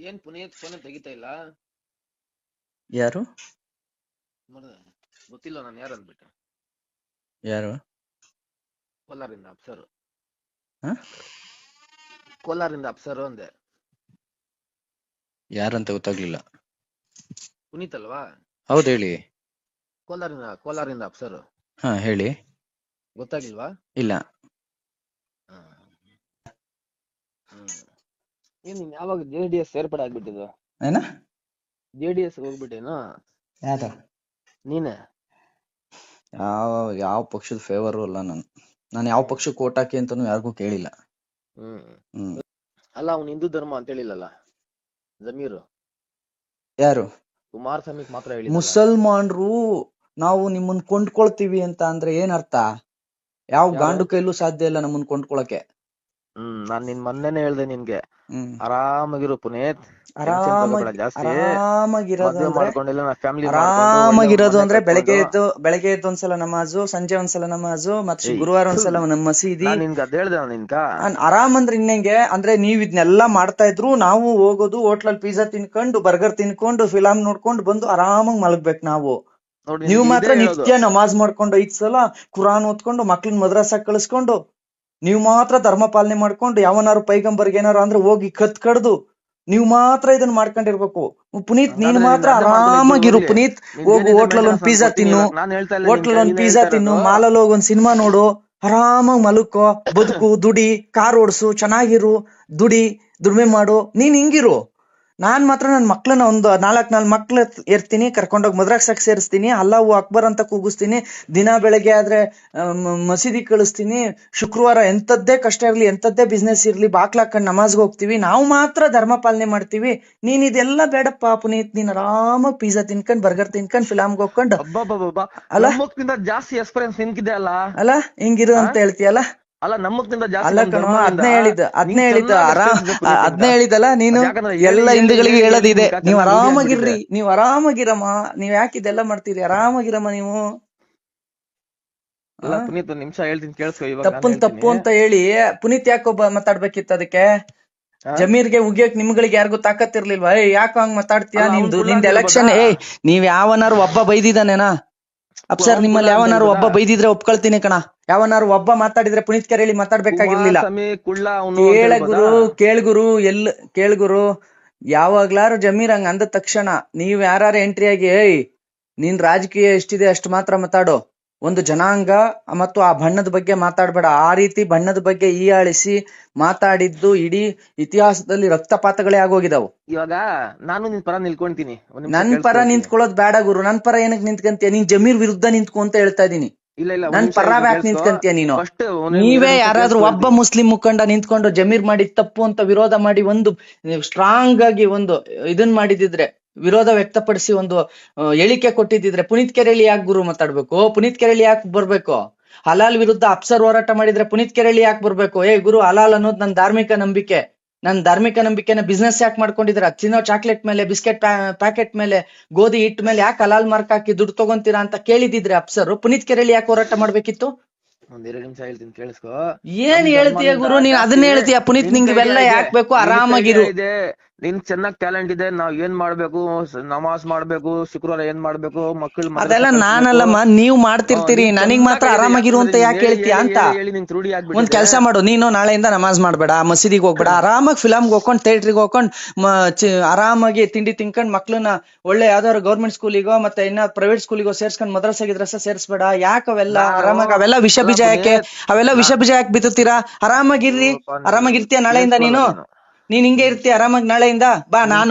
ಏನ್ ಪುನೀತ್ ಫೋನ್ ತೆಗಿತಾ ಇಲ್ಲ? ಯಾರು ಗೊತ್ತಿಲ್ಲ ನಾನು ಯಾರು ಅಂದ್ಬಿಟ್ಟು. ಯಾರು ಕೋಲಾರಿಂದ ಅಪ್ಸರು. ಹ? ಕೋಲಾರಿಂದ ಅಪ್ಸರು ಅಂದೆ. ಯಾರಂತ ಗೊತ್ತಾಗ್ಲಿಲ್ಲ. ಪುನೀತ್ ಅಲ್ವಾ? ಹೌದು ಹೇಳಿ. ಕೋಲಾರಿಂದ ಅಪ್ಸರು. ಹಾ ಹೇಳಿ. ಗೊತ್ತಾಗಿಲ್ವಾ? ಇಲ್ಲ. ಏನ್ ನೀನ್ ಯಾವಾಗ JDS ಸೇರ್ಪಡೆ ಆಗ್ಬಿಟ್ಟಿದ್ದು? ಏನ JDS ಹೋಗ್ಬಿಟ್ಟೇನು? ಯಾರು? ನೀನೆ. ಯಾವ ಪಕ್ಷದ ಫೇವರು ಅಲ್ಲ ನಾನು ಯಾವ ಪಕ್ಷಕ್ಕೆ ಓಟ್ ಹಾಕಿ ಅಂತಾನು ಯಾರಿಗೂ ಕೇಳಿಲ್ಲ. ಅಲ್ಲ ಅವ್ನು ಹಿಂದೂ ಧರ್ಮ ಅಂತ ಹೇಳಿಲ್ಲಲ್ಲ ಜಮೀರು. ಯಾರು? ಕುಮಾರಸ್ವಾಮಿಗ್ ಮಾತ್ರ ಹೇಳಿದ. ಮುಸಲ್ಮಾನ್ರು ನಾವು ನಿಮ್ಮನ್ ಕೊಂಡ್ಕೊಳ್ತೀವಿ ಅಂತ ಅಂದ್ರೆ ಏನ್ ಅರ್ಥ? ಯಾವ ಗಾಂಡು ಕೈಲೂ ಸಾಧ್ಯ ಇಲ್ಲ ನಮ್ಮನ್ ಕೊಂಡ್ಕೊಳಕ್ಕೆ. ನಾನ್ ನಿನ್ ಮೊನ್ನೆನೆ ಹೇಳ್ದೆ ನಿನ್ಗೆ, ಆರಾಮಾಗಿರು ಪುನೀತ್, ಆರಾಮಾಗಿರೋದು ಅಂದ್ರೆ ಬೆಳಗ್ಗೆ ಎದ್ದು ಒಂದ್ಸಲ ನಮಾಜು, ಸಂಜೆ ಒಂದ್ಸಲ ನಮಾಜು, ಮತ್ತೆ ಗುರುವಾರ ಒಂದ್ಸಲ ನಮ್ಮ ಮಸೀದಿ. ಆರಾಮ್ ಅಂದ್ರೆ ಇನ್ನಂಗೆ ಅಂದ್ರೆ ನೀವ್ ಇದನ್ನೆಲ್ಲಾ ಮಾಡ್ತಾ ಇದ್ರು ನಾವು ಹೋಗೋದು ಹೋಟ್ಲಲ್ಲಿ ಪಿಜ್ಜಾ ತಿನ್ಕೊಂಡು ಬರ್ಗರ್ ತಿನ್ಕೊಂಡು ಫಿಲಂ ನೋಡ್ಕೊಂಡು ಬಂದು ಆರಾಮಾಗಿ ಮಲಗ್ಬೇಕು ನಾವು. ನೀವು ಮಾತ್ರ ನಿತ್ಯ ನಮಾಜ್ ಮಾಡ್ಕೊಂಡು 5 ಸಲ ಕುರಾನ್ ಓದ್ಕೊಂಡು ಮಕ್ಳನ್ ಮದ್ರಸಾಕ್ ಕಳಿಸ್ಕೊಂಡು ನೀವು ಮಾತ್ರ ಧರ್ಮ ಪಾಲನೆ ಮಾಡ್ಕೊಂಡು ಯಾವನಾರು ಪೈಗಂಬರ್ಗೆ ಏನಾರು ಅಂದ್ರೆ ಹೋಗಿ ಕಡ್ದು ನೀವು ಮಾತ್ರ ಇದನ್ನ ಮಾಡ್ಕೊಂಡಿರ್ಬೇಕು. ಪುನೀತ್ ನೀನ್ ಮಾತ್ರ ಆರಾಮಾಗಿರು ಪುನೀತ್. ಹೋಗು ಹೋಟ್ಲಲ್ಲಿ ಒಂದ್ ಪಿಜ್ಜಾ ತಿನ್ನು, ಮಾಲಲ್ಲಿ ಹೋಗಿ ಒಂದ್ ಸಿನಿಮಾ ನೋಡು, ಆರಾಮಾಗಿ ಮಲಕ್ಕೋ, ಬದುಕು, ದುಡಿ, ಕಾರ್ ಓಡ್ಸು, ಚೆನ್ನಾಗಿರು, ದುಡಿಮೆ ಮಾಡು. ನೀನ್ ಹಿಂಗಿರು. ನಾನ್ ಮಾತ್ರ ನನ್ ಮಕ್ಳನ್ನ ಒಂದು 4 ಮಕ್ಳು ಇರ್ತೀನಿ, ಕರ್ಕೊಂಡೋಗಿ ಮದ್ರಸಾಕ್ ಸೇರಿಸ್ತೀನಿ, ಅಲ್ಲಾಹು ಅಕ್ಬರ್ ಅಂತ ಕೂಗಿಸ್ತೀನಿ, ದಿನ ಬೆಳಗ್ಗೆ ಆದ್ರೆ ಮಸೀದಿ ಕಳಿಸ್ತೀನಿ, ಶುಕ್ರವಾರ ಎಂತದ್ದೇ ಕಷ್ಟ ಇರ್ಲಿ, ಎಂತದ್ದೇ ಬಿಸ್ನೆಸ್ ಇರ್ಲಿ, ಬಾಕ್ಲಾಕೊಂಡ್ ನಮಾಜ್ಗೆ ಹೋಗ್ತೀವಿ, ನಾವು ಮಾತ್ರ ಧರ್ಮ ಪಾಲನೆ ಮಾಡ್ತೀವಿ. ನೀನ್ ಇದೆಲ್ಲ ಬೇಡಪ್ಪ ಪುನೀತ್. ನೀನ್ ಆರಾಮಾಗಿ ಪಿಜ್ಜಾ ತಿನ್ಕೊಂಡ್ ಬರ್ಗರ್ ತಿನ್ಕೊಂಡ್ ಫಿಲಾಮ್ಗೆ ಹೋಗ್ಕೊಂಡು ಜಾಸ್ತಿ ಎಕ್ಸ್ಪೀರಿಯನ್ಸ್ ನಿನ್ಗಿದೆ ಅಲ್ಲ ಹಿಂಗಿರು ಅಂತ ಹೇಳ್ತೀಯಲ್ಲ. ಅಲ್ಲ ಅಲ್ಲ ಕಣೋ, ಅದ್ನೇ ಹೇಳಿದಲ್ಲ ನೀನು. ಎಲ್ಲ ಹಿಂದೂಗಳಿಗೆ ಹೇಳೋದಿದೆ, ನೀವ್ ಆರಾಮಾಗಿರ್ರಿ, ನೀವ್ ಆರಾಮಾಗಿರಮ್ಮ, ನೀವ್ ಯಾಕೆ ಇದೆಲ್ಲ ಮಾಡ್ತೀರಿ, ಆರಾಮಾಗಿರಮ್ಮ ನೀವು. ಪುನೀತ್ ಒಂದ್ ನಿಮಿಷ ಹೇಳ್ತೀನಿ ಕೇಳಿಸ್ಕೊ. ತಪ್ಪು ಅಂತ ಹೇಳಿ ಪುನೀತ್ ಯಾಕೊಬ್ಬ ಮಾತಾಡ್ಬೇಕಿತ್ತು ಅದಕ್ಕೆ? ಜಮೀರ್ಗೆ ಉಗಿಯಕ್ ನಿಮ್ಗಳಿಗೆ ಯಾರಿಗೂ ತಾಕತ್ತಿರ್ಲಿಲ್ವಾ? ಯಾಕೋ ಹಂಗ್ ಮಾತಾಡ್ತೀಯಾ? ನಿಂದ ಎಲೆಕ್ಷನ್ ನೀವ್ ಯಾವನಾರು ಒಬ್ಬ ಬೈದಿದ್ದಾನೇನಾ? ಅಪ್ಸರ್ ನಿಮ್ಮಲ್ಲಿ ಯಾವನಾರು ಒಬ್ಬ ಬೈದಿದ್ರೆ ಒಪ್ಕೊಳ್ತೀನಿ ಕಣ. ಯಾವನಾರು ಒಬ್ಬ ಮಾತಾಡಿದ್ರೆ ಪುನೀತ್ ಕೆರೆಯಲ್ಲಿ ಮಾತಾಡ್ಬೇಕಾಗಿರ್ಲಿಲ್ಲ. ಕೇಳ್ಗುರು ಯಾವಾಗ್ಲಾರು ಜಮೀರ್ ಹಂಗ ಅಂದ ತಕ್ಷಣ ನೀವ್ ಯಾರು ಎಂಟ್ರಿ ಆಗಿ ನೀನ್ ರಾಜಕೀಯ ಎಷ್ಟಿದೆ ಅಷ್ಟು ಮಾತ್ರ ಮಾತಾಡೋ. ಒಂದು ಜನಾಂಗ ಮತ್ತು ಆ ಬಣ್ಣದ ಬಗ್ಗೆ ಮಾತಾಡ್ಬೇಡ. ಆ ರೀತಿ ಬಣ್ಣದ ಬಗ್ಗೆ ಹೀಯಾಳಿಸಿ ಮಾತಾಡಿದ್ದು ಇಡೀ ಇತಿಹಾಸದಲ್ಲಿ ರಕ್ತಪಾತಗಳೇ ಆಗೋಗಿದಾವು. ಇವಾಗ ನಾನು ನಿನ್ ಪರ ನಿಲ್ಕೊಂತೀನಿ. ನನ್ ಪರ ನಿಂತ್ಕೊಳ್ಳೋದ್ ಬೇಡ ಗುರು. ನನ್ ಪರ ಏನಕ್ ನಿಂತ್ಕಂತೀಯ? ನೀನ್ ಜಮೀರ್ ವಿರುದ್ಧ ನಿಂತ್ಕೊ ಅಂತ ಹೇಳ್ತಾ ಇದೀನಿ. ನನ್ ಪರ ಯಾಕೆ ನಿಂತ್ಕಂತೀಯ ನೀನು? ನೀವೇ ಯಾರಾದ್ರೂ ಒಬ್ಬ ಮುಸ್ಲಿಂ ಮುಖಂಡ ನಿಂತ್ಕೊಂಡು ಜಮೀರ್ ಮಾಡಿದ್ ತಪ್ಪು ಅಂತ ವಿರೋಧ ಮಾಡಿ ಒಂದು ಸ್ಟ್ರಾಂಗ್ ಆಗಿ ಒಂದು ಇದನ್ ಮಾಡಿದಿದ್ರೆ, ವಿರೋಧ ವ್ಯಕ್ತಪಡಿಸಿ ಒಂದು ಹೇಳಿಕೆ ಕೊಟ್ಟಿದ್ರೆ ಪುನೀತ್ ಕೆರೆಯಲ್ಲಿ ಯಾಕೆ ಗುರು ಮಾತಾಡ್ಬೇಕು? ಪುನೀತ್ ಕೆರೆಯಲ್ಲಿ ಯಾಕೆ ಬರ್ಬೇಕು? ಹಲಾಲ್ ವಿರುದ್ಧ ಅಪ್ಸರ್ ಹೋರಾಟ ಮಾಡಿದ್ರೆ ಪುನೀತ್ ಕೆರೆಯಲ್ಲಿ ಯಾಕೆ ಬರ್ಬೇಕು? ಗುರು, ಹಲಾಲ್ ಅನ್ನೋದು ನನ್ ಧಾರ್ಮಿಕ ನಂಬಿಕೆ. ನನ್ ಧಾರ್ಮಿಕ ನಂಬಿಕೆನ ಬಿಸ್ನೆಸ್ ಯಾಕೆ ಮಾಡ್ಕೊಂಡಿದ್ರ? ತಿನ್ನೋ ಚಾಕ್ಲೇಟ್ ಮೇಲೆ, ಬಿಸ್ಕೆಟ್ ಪ್ಯಾಕೆಟ್ ಮೇಲೆ, ಗೋಧಿ ಹಿಟ್ ಮೇಲೆ ಯಾಕೆ ಹಲಾಲ್ ಮಾರ್ಕ್ ಹಾಕಿ ದುಡ್ಡು ತಗೊಂತೀರಾ ಅಂತ ಕೇಳಿದಿದ್ರೆ ಅಪ್ಸರ್ ಪುನೀತ್ ಕೆರೆಯಲ್ಲಿ ಯಾಕೆ ಹೋರಾಟ ಮಾಡ್ಬೇಕಿತ್ತು? ಒಂದೆರಡು ನಿಮಿಷ ಹೇಳ್ತೀನಿ ಕೇಳಿಸ್ಕೊ. ಏನ್ ಹೇಳ್ತೀಯ ಗುರು? ನೀನ್ ಅದನ್ನ ಹೇಳ್ತೀಯ ಪುನೀತ್? ನಿಂಗೆ ಇವೆಲ್ಲ ಯಾಕೆ ಬೇಕು? ಆರಾಮಾಗಿರು. ನಿನ್ ಚೆನ್ನಾಗ್ ಟ್ಯಾಲೆಂಟ್ ಇದೆ. ನಾವ್ ಏನ್ ಮಾಡ್ಬೇಕು, ನಮಾಜ್ ಮಾಡ್ಬೇಕು, ಶುಕ್ರವಾರ ಏನ್ ಮಾಡ್ಬೇಕು, ಮಕ್ಕಳು ಅದೆಲ್ಲ ನಾನಲ್ಲಮ್ಮ, ನೀವ್ ಮಾಡ್ತಿರ್ತೀರಿ. ನನಗ್ ಮಾತ್ರ ಆರಾಮಾಗಿರು ಅಂತ ಯಾಕೆ ಹೇಳ್ತೀಯ ಅಂತ. ಒಂದ್ ಕೆಲ್ಸ ಮಾಡು, ನೀನು ನಾಳೆಯಿಂದ ನಮಾಜ್ ಮಾಡ್ಬೇಡ, ಮಸೀದಿಗೆ ಹೋಗ್ಬೇಡ, ಆರಾಮಾಗಿ ಫಿಲಮ್ಗೆ ಹೋಗ್ಕೊಂಡು ಥಿಯೇಟ್ರಿಗೆ ಹೋಗ್ಕೊಂಡು ಆರಾಮಾಗಿ ತಿಂಡಿ ತಿನ್ಕೊಂಡ್ ಮಕ್ಳನ್ನ ಒಳ್ಳೆ ಯಾವ್ದಾದ್ರು ಗೌರ್ಮೆಂಟ್ ಸ್ಕೂಲಿಗೋ ಮತ್ತೆ ಇನ್ನ ಪ್ರೈವೇಟ್ ಸ್ಕೂಲಿಗೋ ಸೇರ್ಸ್ಕೊಂಡ್ ಮದ್ರಸ ಗಿದ್ರಸ ಸೇರ್ಸ್ಬೇಡ. ಯಾಕೆ ಅವೆಲ್ಲ? ಆರಾಮಾಗಿ ಅವೆಲ್ಲ ವಿಷ ಬೀಜ ಯಾಕೆ? ಅವೆಲ್ಲ ವಿಷ ಬೀಜ ಯಾಕೆ ಬಿತ್ತುತ್ತೀರಾ? ಆರಾಮಾಗಿರ್ತೀಯ ನಾಳೆಯಿಂದ ನೀನು. ನೀನ್ ಹಿಂಗೆ ಇರ್ತೀಯ ಆರಾಮಾಗಿ ನಾಳೆಯಿಂದ. ಬಾ,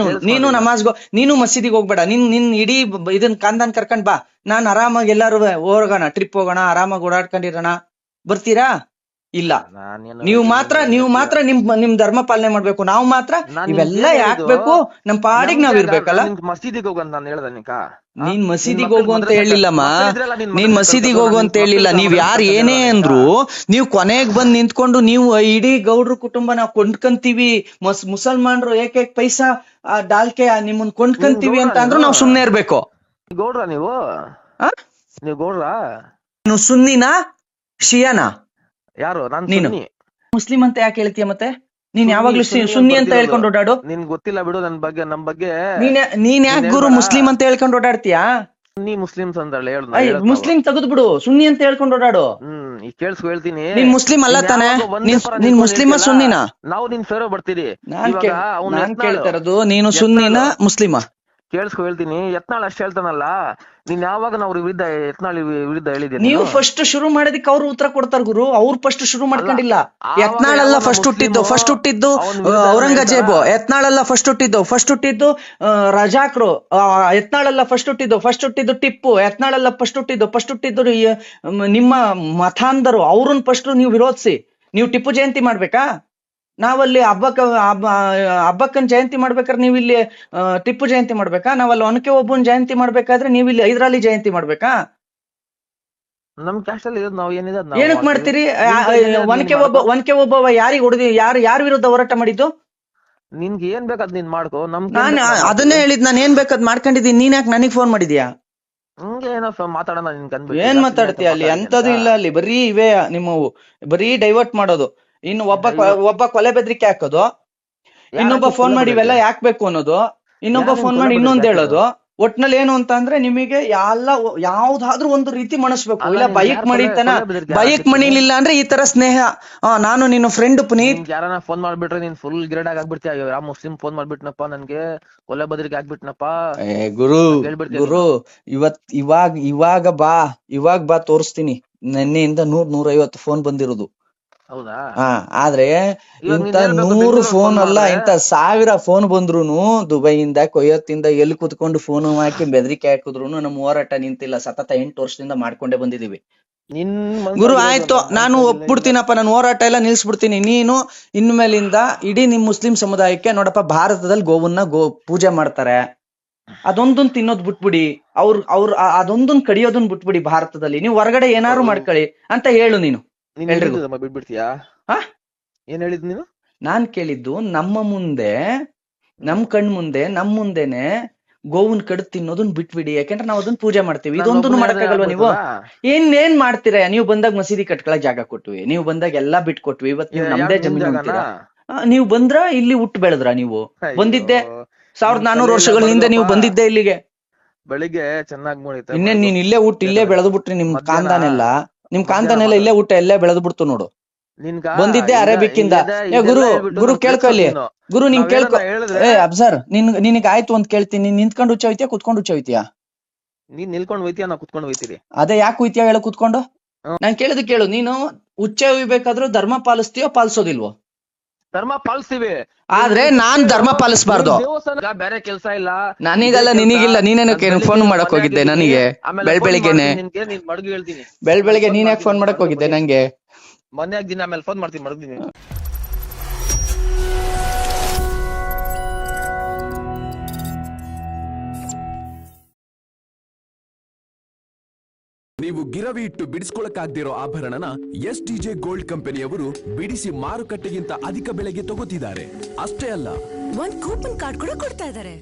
ನೀನು ನಮಾಜ್ಗೋ, ನೀನು ಮಸೀದಿಗೆ ಹೋಗ್ಬೇಡ. ನಿನ್ ಇಡೀ ಇದನ್ ಕಾಂದಾನ್ ಕರ್ಕೊಂಡ್ ಬಾ. ನಾನ್ ಆರಾಮಾಗಿ ಎಲ್ಲಾರು ಹೋಗೋಣ, ಟ್ರಿಪ್ ಹೋಗೋಣ, ಆರಾಮಾಗಿ ಓಡಾಡ್ಕೊಂಡಿರೋಣ. ಬರ್ತೀರಾ? ಇಲ್ಲ. ನೀವು ಮಾತ್ರ ನಿಮ್ ಧರ್ಮ ಪಾಲನೆ ಮಾಡ್ಬೇಕು. ನಾವು ಮಾತ್ರ ಇವೆಲ್ಲ ಯಾಕೆ ಬೇಕು? ನಮ್ ಪಾಡಿಗೆ ನಾವ್ ಇರ್ಬೇಕಲ್ಲ. ಮಸೀದಿಗೆ ಹೋಗಂತ ನಾನು ಹೇಳ್ದೆ. ನೀನ್ ಮಸೀದಿಗೆ ಹೋಗು ಅಂತ ಹೇಳಿಲ್ಲಮ್ಮ. ನೀನ್ ಮಸೀದಿಗೆ ಹೋಗು ಅಂತ ಹೇಳಿಲ್ಲ. ನೀವ್ ಯಾರು ಏನೇ ಅಂದ್ರು ನೀವ್ ಕೊನೆಗ್ ಬಂದ್ ನಿಂತ್ಕೊಂಡು ನೀವು ಇಡೀ ಗೌಡ್ರ ಕುಟುಂಬ ನಾವ್ ಕೊಂಡ್ಕಂತೀವಿ, ಮುಸಲ್ಮಾನ್ರು ಏಕೇಕ್ ಪೈಸಾ ಡಾಲ್ಕೆ ನಿಮ್ಮನ್ ಕೊಂಡ್ಕಂತೀವಿ ಅಂತ ಅಂದ್ರು ನಾವ್ ಸುಮ್ನೆ ಇರ್ಬೇಕು. ಗೌಡ್ರ ನೀವು ಗೌಡ್ರ? ನೀವು ಸುನ್ನಿನಾ ಶಿಯಾನಾ? ಯಾರು? ನೀನು ಮುಸ್ಲಿಂ ಅಂತ ಯಾಕೆ ಹೇಳ್ತೀಯ ಮತ್ತೆ? ನೀನ್ ಯಾವಾಗ್ಲೂ ಸುನ್ನಿ ಅಂತ ಹೇಳ್ಕೊಂಡು ಓಡಾಡು. ನಿನ್ ಗೊತ್ತಿಲ್ಲ ಬಿಡು ನನ್ ಬಗ್ಗೆ, ನಮ್ ಬಗ್ಗೆ. ನೀನ್ ಯಾಕೆ ಗುರು ಮುಸ್ಲಿಂ ಅಂತ ಹೇಳ್ಕೊಂಡು ಓಡಾಡ್ತೀಯಾ? ನೀ ಮುಸ್ಲಿಮ್ಸ್ ಅಂದಲ್ಲ, ಮುಸ್ಲಿಂ ತೆಗೆದು ಬಿಡು, ಸುನ್ನಿ ಅಂತ ಹೇಳ್ಕೊಂಡು ಓಡಾಡು. ಈಗ ಕೇಳಿಸ್ಕೊ ಹೇಳ್ತೀನಿ. ನೀನ್ ಮುಸ್ಲಿಂ ಅಲ್ಲ ತಾನೆ? ನೀನ್ ಮುಸ್ಲಿಮ ಸುನ್ನಿನ? ನಾವು ನಿನ್ ಫೇರೋ ಬರ್ತೀರಿ. ನಾನ್ ಕೇಳ್ತಾ ಇರೋದು ನೀನು ಸುನ್ನಿನ ಮುಸ್ಲಿಮ? ಕೇಳಿಸ್ಕೊ ಹೇಳ್ತೀನಿ. ಯತ್ನಾಳ್ ಅಷ್ಟ್ ಹೇಳ್ತಾನಲ್ಲ, ನೀನ್ ಯಾವಾಗ ನಾವು ವಿರುದ್ಧ ಯತ್ನಾಳ್ ವಿರುದ್ಧ ಹೇಳಿದ್ದೀನಿ? ನೀವು ಫಸ್ಟ್ ಶುರು ಮಾಡಿದಕ್ಕೆ ಅವ್ರು ಉತ್ತರ ಕೊಡ್ತಾರ ಗುರು. ಅವ್ರು ಫಸ್ಟ್ ಶುರು ಮಾಡ್ಕೊಂಡಿಲ್ಲ. ಯತ್ನಾಳಲ್ಲ ಫಸ್ಟ್ ಹುಟ್ಟಿದ್ದು ಔರಂಗಜೇಬು. ಯತ್ನಾಳಲ್ಲ ಫಸ್ಟ್ ಹುಟ್ಟಿದ್ದು ರಜಾಕ್ರು. ಯತ್ನಾಳಲ್ಲ ಫಸ್ಟ್ ಹುಟ್ಟಿದ್ದು ಟಿಪ್ಪು. ಯತ್ನಾಳಲ್ಲ ಫಸ್ಟ್ ಹುಟ್ಟಿದ್ದು ನಿಮ್ಮ ಮತಾಂಧರು. ಅವ್ರನ್ನ ಫಸ್ಟ್ ನೀವು ವಿರೋಧಿಸಿ. ನೀವು ಟಿಪ್ಪು ಜಯಂತಿ ಮಾಡ್ಬೇಕಾ? ನಾವಲ್ಲಿ ಹಬ್ಬಕ್ಕನ್ ಜಯಂತಿ ಮಾಡ್ಬೇಕಾದ್ರೆ ನೀವು ಇಲ್ಲಿ ಟಿಪ್ಪು ಜಯಂತಿ ಮಾಡ್ಬೇಕಾ? ನಾವಲ್ಲಿ ಒನಕೆ ಒಬ್ಬನ್ ಜಯಂತಿ ಮಾಡ್ಬೇಕಾದ್ರೆ ನೀವು ಇಲ್ಲಿ ಹೈದರಾಲಿ ಜಯಂತಿ ಮಾಡ್ಬೇಕಾ? ನಮ್ ಕ್ಯಾಸ್ಟ್ ಅಲ್ಲಿ ನಾವ್ ಏನಿದೆ ಏನಕ್ ಮಾಡ್ತೀರಿ? ಒನಕೆ ಒಬ್ಬವ ಯಾರಿಗೆ ಹೊಡೆದಿ? ಯಾರ ವಿರುದ್ಧ ಹೋರಾಟ ಮಾಡಿದ್ದು? ನಿನ್ಗೆ ಏನ್ ಬೇಕಾದ್ ನೀನ್ ಮಾಡ್ಕೋ. ನಾನು ಅದನ್ನೇ ಹೇಳಿದ್, ನಾನು ಏನ್ ಬೇಕಾದ್ ಮಾಡ್ಕೊಂಡಿದ್ದೀನಿ. ನೀನ್ ಯಾಕೆ ನನಗ್ ಫೋನ್ ಮಾಡಿದ್ಯಾ? ಹಂಗೆ ಏನೋ ಮಾತಾಡೋಣ ನಿನ್ ಏನ್ ಮಾತಾಡ್ತೀಯ? ಅಲ್ಲಿ ಎಂತದು ಇಲ್ಲ. ಅಲ್ಲಿ ಬರೀ ಇವೇ ನಿಮ್ಮವು, ಬರೀ ಡೈವರ್ಟ್ ಮಾಡೋದು. ಇನ್ನು ಒಬ್ಬ ಕೊಲೆ ಬೆದರಿಕೆ ಹಾಕೋದು, ಇನ್ನೊಬ್ಬ ಫೋನ್ ಮಾಡಿ ಇವೆಲ್ಲ ಯಾಕೆ ಬೇಕು ಅನ್ನೋದು, ಇನ್ನೊಬ್ಬ ಫೋನ್ ಮಾಡಿ ಇನ್ನೊಂದ್ ಹೇಳೋದು. ಒಟ್ನಲ್ಲಿ ಏನು ಅಂತ ಅಂದ್ರೆ ನಿಮಗೆ ಯಾವ್ದಾದ್ರೂ ಒಂದು ರೀತಿ ಮನಸ್ಬೇಕು. ಇಲ್ಲ ಬೈಕ್ ಮಣಿತಾನ, ಬೈಕ್ ಮಣಿಲಿಲ್ಲ ಅಂದ್ರೆ ಈ ತರ ಸ್ನೇಹ. ನಾನು ನಿನ್ನ ಫ್ರೆಂಡ್ ಪುನೀತ್. ಯಾರನ್ನ ಫೋನ್ ಮಾಡ್ಬಿಟ್ರೆ ನೀನ್ ಫುಲ್ ಗಿರಡ್ ಆಗ್ಬಿಡ್ತೀಯ. ಯಾವ ಮುಸ್ಲಿಂ ಫೋನ್ ಮಾಡ್ಬಿಟ್ನಪ್ಪ ನನ್ಗೆ, ಕೊಲೆ ಬದಲಿಗೆ ಆಗ್ಬಿಟ್ನಪ್ಪ. ಗುರು ಇವಾಗ ಬಾ ತೋರಿಸ್ತೀನಿ. ನೆನ್ನೆಯಿಂದ 100-150 ಫೋನ್ ಬಂದಿರೋದು. ಹೌದಾ? ಆದ್ರೆ ಇಂತ 100 ಫೋನ್ ಅಲ್ಲ, ಇಂತ 1000 ಫೋನ್ ಬಂದ್ರುನು, ದುಬೈಯಿಂದ ಕೊಯ್ಯತ್ತಿಂದ ಎಲ್ಲಿ ಕುತ್ಕೊಂಡು ಫೋನ್ ಹಾಕಿ ಬೆದರಿಕೆ ಹಾಕಿದ್ರು ನಮ್ಮ ಹೋರಾಟ ನಿಂತಿಲ್ಲ. ಸತತ 8 ವರ್ಷದಿಂದ ಮಾಡ್ಕೊಂಡೇ ಬಂದಿದೀವಿ. ಗುರು ಆಯ್ತು, ನಾನು ಒಪ್ಬಿಡ್ತೀನಪ್ಪ, ನಾನು ಹೋರಾಟ ಎಲ್ಲ ನಿಲ್ಸ್ಬಿಡ್ತೀನಿ. ನೀನು ಇನ್ಮೇಲಿಂದ ಇಡೀ ನಿಮ್ ಮುಸ್ಲಿಂ ಸಮುದಾಯಕ್ಕೆ ನೋಡಪ್ಪ, ಭಾರತದಲ್ಲಿ ಗೋವನ್ನ ಪೂಜೆ ಮಾಡ್ತಾರೆ, ಅದೊಂದನ್ ತಿನ್ನೋದ್ ಬಿಟ್ಬಿಡಿ. ಅವ್ರ ಅದೊಂದನ್ ಕಡಿಯೋದನ್ ಬಿಟ್ಬಿಡಿ. ಭಾರತದಲ್ಲಿ ನೀವು ಹೊರಗಡೆ ಏನಾರು ಮಾಡ್ಕೊಳ್ಳಿ ಅಂತ ಹೇಳು. ನೀನು ಬಿಟ್ಬಿಡ್ತೀಯಾ? ಏನ್ ಹೇಳಿದ್ ನೀನು? ನಾನ್ ಕೇಳಿದ್ದು, ನಮ್ಮ ಮುಂದೆ, ನಮ್ ಕಣ್ ಮುಂದೆ, ನಮ್ ಮುಂದೆನೆ ಗೋವನ್ ಕಡ್ ತಿನ್ನೋದನ್ ಬಿಟ್ಬಿಡಿ. ಯಾಕೆಂದ್ರೆ ನಾವ್ ಅದನ್ನ ಪೂಜೆ ಮಾಡ್ತೀವಿ. ಇದೊಂದು ಮಾಡಕ್ಕಾಗಲ್ವಾ ನೀವು? ಏನ್ ಮಾಡ್ತೀರಾ? ನೀವು ಬಂದಾಗ ಮಸೀದಿ ಕಟ್ಕೊಳಕ್ ಜಾಗ ಕೊಟ್ವಿ, ನೀವು ಬಂದಾಗ ಎಲ್ಲಾ ಬಿಟ್ಕೊಟ್ವಿ. ಇವತ್ತು ನೀವು ನಮ್ದೇ ಜಮೀನು ಅಂತೀರಾ? ನೀವು ಬಂದ್ರ ಇಲ್ಲಿ ಹುಟ್ಟು ಬೆಳೆದ್ರ? ನೀವು ಬಂದಿದ್ದೆ 1400 ವರ್ಷಗಳ ಹಿಂದೆ ನೀವು ಬಂದಿದ್ದೆ ಇಲ್ಲಿಗೆ. ಬೆಳಿಗ್ಗೆ ಚೆನ್ನಾಗಿ ಮೂಡಿತ್ತು. ಇನ್ನೇನ್ ನೀನ್ ಇಲ್ಲೇ ಹುಟ್ಟು ಇಲ್ಲೇ ಬೆಳೆದು ಬಿಟ್ರಿ. ನಿಮ್ ಕಾಂದಾನೆಲ್ಲ ಇಲ್ಲೇ ಊಟ ಎಲ್ಲೇ ಬೆಳೆದು ಬಿಡ್ತು ನೋಡು. ಬಂದಿದ್ದೆ ಅರೇಬಿಕ್ಕಿಂದ. ಗುರು ಕೇಳ್ಕೊಳ್ಳಿ. ಗುರು ನೀನ್ ಕೇಳ್ಕೊ. ಅಬ್ಸರ್, ನಿನಗೆ ಆಯ್ತು ಅಂತ ಕೇಳ್ತೀನಿ. ನೀನ್ ನಿಂತ್ಕೊಂಡು ಹುಚ್ಚ ಹೋಯ್ತಿಯಾ, ಕುತ್ಕೊಂಡು ಹುಚ್ಚ ಹೋಯ್ತಿಯಾ? ನೀನ್ ನಿಲ್ಕೊಂಡು ಹೋಯ್ತಿಯಾ, ನಾ ಕುತ್ಕೊಂಡು ಹೋಯ್ತೀರಿ? ಅದೇ ಯಾಕೆ ಹೋಯ್ತಿಯಾ ಹೇಳು ಕುತ್ಕೊಂಡು. ನಾನ್ ಕೇಳಿದ್ ಕೇಳು. ನೀನು ಹುಚ್ಚ ಹೋಗ್ಬೇಕಾದ್ರೂ ಧರ್ಮ ಪಾಲಿಸ್ತೀಯೋ ಪಾಲಿಸೋದಿಲ್ವೋ? ಧರ್ಮ ಪಾಲಿಸ್ತೀವಿ, ಆದ್ರೆ ನಾನ್ ಧರ್ಮ ಪಾಲಿಸಬಾರ್ದು. ಬೇರೆ ಕೆಲ್ಸ ಇಲ್ಲ ನನಗಲ್ಲ, ನಿನಗಿಲ್ಲ. ನೀನೇನಕ್ಕೆ ಫೋನ್ ಮಾಡಕ್ ಹೋಗಿದ್ದೆ ನನಗೆ ಬೆಳಗ್ಗೆನೆ? ಬೆಳಗ್ಗೆ ನೀನ್ ಯಾಕೆ ಫೋನ್ ಮಾಡಕ್ ಹೋಗಿದ್ದೆ ನಂಗೆ? ಮೊನ್ನೆ ದಿನ ಆಮೇಲೆ ಫೋನ್ ಮಾಡ್ತೀನಿ, ಮಡಗ್ತೀನಿ. ನೀವು ಗಿರವಿ ಇಟ್ಟು ಬಿಡಿಸ್ಕೊಳಕ್ಕಾಗ್ದಿರೋ ಆಭರಣನ STJ ಗೋಲ್ಡ್ ಕಂಪನಿಯವರು ಬಿಡಿಸಿ ಮಾರುಕಟ್ಟೆಗಿಂತ ಅಧಿಕ ಬೆಲೆಗೆ ತಗೋತಿದ್ದಾರೆ. ಅಷ್ಟೇ ಅಲ್ಲ, 1 ಕೂಪನ್ ಕಾರ್ಡ್ ಕೂಡ ಕೊಡ್ತಾ ಇದ್ದಾರೆ.